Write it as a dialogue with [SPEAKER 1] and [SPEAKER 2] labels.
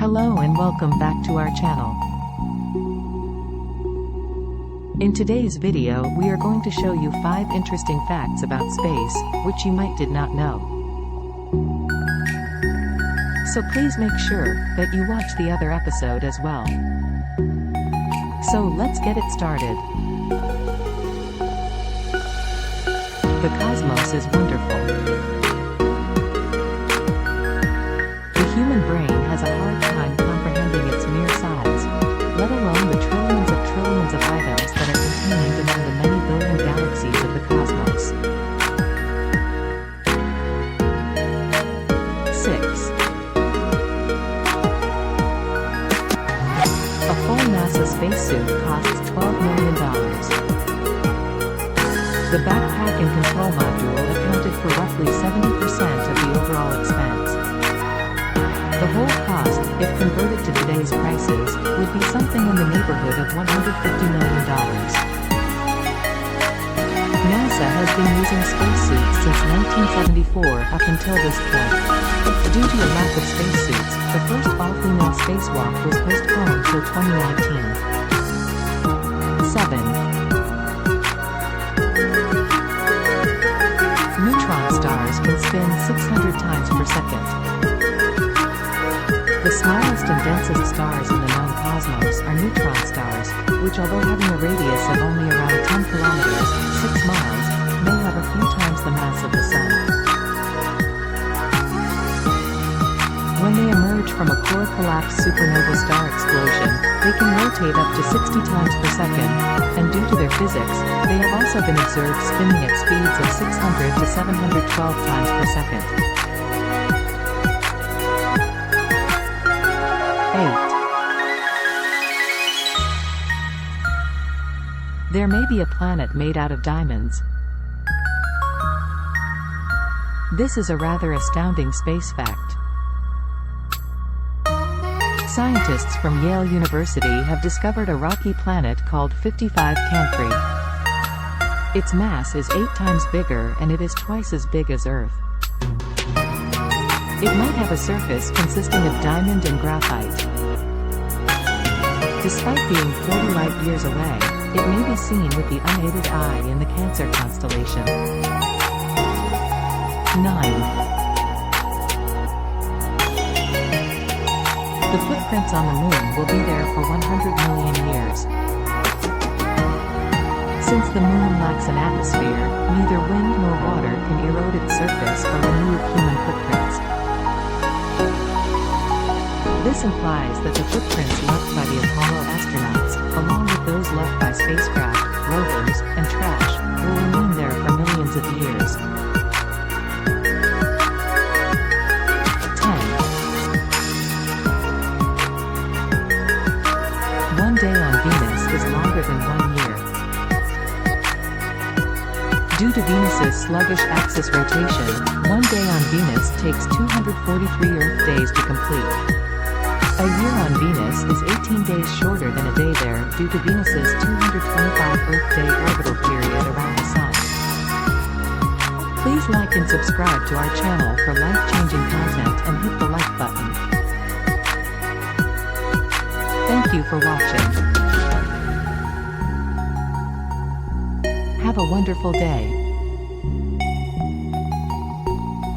[SPEAKER 1] Hello and welcome back to our channel. In today's video we are going to show you 5 interesting facts about space, which you might did not know. So please make sure that you watch the other episode as well. So let's get it started. The cosmos is wonderful. The human brain has a hard time comprehending its mere size, let alone the trillions of items that are contained among the many billion galaxies of the cosmos. 6. A full NASA spacesuit costs $12 million. The backpack and control module accounted for roughly 70% of the overall expense. The whole cost, if converted to today's prices, would be something in the neighborhood of $150 million. NASA has been using spacesuits since 1974 up until this point. Due to a lack of spacesuits, the first all-female spacewalk was postponed till 2019. 7. Neutron stars can spin 600 times per second. The smallest and densest stars in the known cosmos are neutron stars, which although having a radius of only around 10 kilometers, 6 miles, may have a few times the mass of the Sun. When they emerge from a core collapse supernova star explosion, they can rotate up to 60 times per second, and due to their physics, they have also been observed spinning at speeds of 600 to 712 times per second. 8. There may be a planet made out of diamonds. This is a rather astounding space fact. Scientists from Yale University have discovered a rocky planet called 55 Cancri. Its mass is 8 times bigger and it is twice as big as Earth. It might have a surface consisting of diamond and graphite. Despite being 40 light years away, it may be seen with the unaided eye in the Cancer constellation. 9. The footprints on the moon will be there for 100 million years. Since the moon lacks an atmosphere, neither wind nor water can erode its surface or remove human footprints. This implies that the footprints left by the Apollo astronauts, along with those left by spacecraft, rovers, and trash, will remain there for millions of years. 10. One day on Venus is longer than 1 year. Due to Venus's sluggish axis rotation, one day on Venus takes 243 Earth days to complete. A year on Venus is 18 days shorter than a day there due to Venus's 225 Earth day orbital period around the Sun. Please like and subscribe to our channel for life-changing content and hit the like button. Thank you for watching. Have a wonderful day.